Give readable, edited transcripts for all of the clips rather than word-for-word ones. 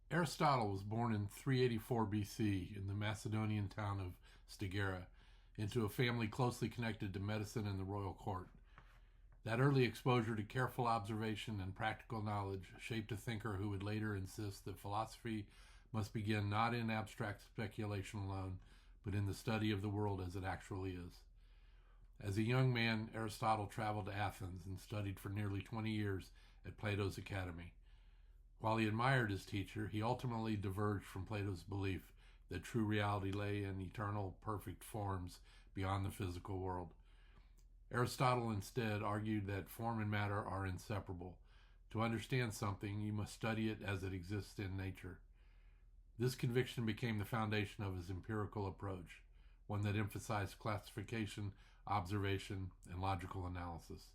Aristotle was born in 384 BC in the Macedonian town of Stagira into a family closely connected to medicine and the royal court. That early exposure to careful observation and practical knowledge shaped a thinker who would later insist that philosophy must begin not in abstract speculation alone, but in the study of the world as it actually is. As a young man, Aristotle traveled to Athens and studied for nearly 20 years at Plato's academy. While he admired his teacher, he ultimately diverged from Plato's belief that true reality lay in eternal, perfect forms beyond the physical world. Aristotle instead argued that form and matter are inseparable. To understand something, you must study it as it exists in nature. This conviction became the foundation of his empirical approach, one that emphasized classification, observation, and logical analysis.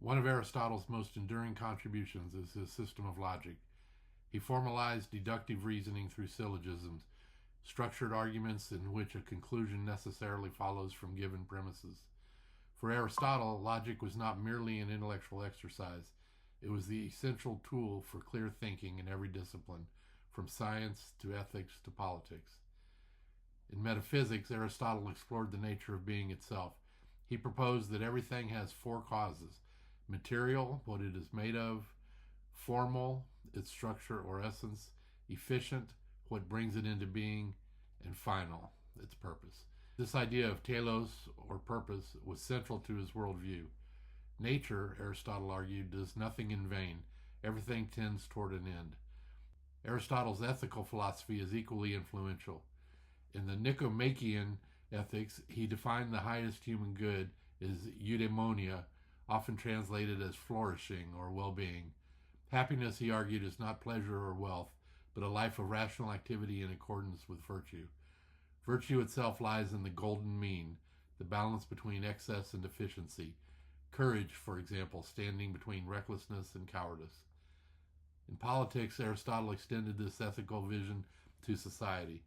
One of Aristotle's most enduring contributions is his system of logic. He formalized deductive reasoning through syllogisms, structured arguments in which a conclusion necessarily follows from given premises. For Aristotle, logic was not merely an intellectual exercise. It was the essential tool for clear thinking in every discipline, from science to ethics to politics. In metaphysics, Aristotle explored the nature of being itself. He proposed that everything has four causes: material, what it is made of; formal, its structure or essence; efficient, what brings it into being; and final, its purpose. This idea of telos, or purpose, was central to his worldview. Nature, Aristotle argued, does nothing in vain. Everything tends toward an end. Aristotle's ethical philosophy is equally influential. In the Nicomachean Ethics, he defined the highest human good as eudaimonia, often translated as flourishing or well-being. Happiness, he argued, is not pleasure or wealth, but a life of rational activity in accordance with virtue. Virtue itself lies in the golden mean, the balance between excess and deficiency. Courage, for example, standing between recklessness and cowardice. In politics, Aristotle extended this ethical vision to society.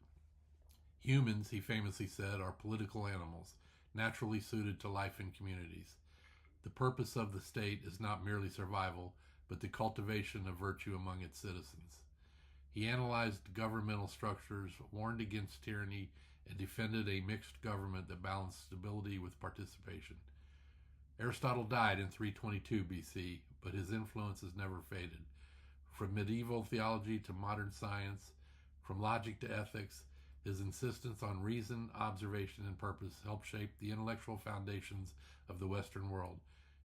Humans, he famously said, are political animals, naturally suited to life in communities. The purpose of the state is not merely survival, but the cultivation of virtue among its citizens. He analyzed governmental structures, warned against tyranny, and defended a mixed government that balanced stability with participation. Aristotle died in 322 BC, but his influence has never faded. From medieval theology to modern science, from logic to ethics, his insistence on reason, observation, and purpose helped shape the intellectual foundations of the Western world.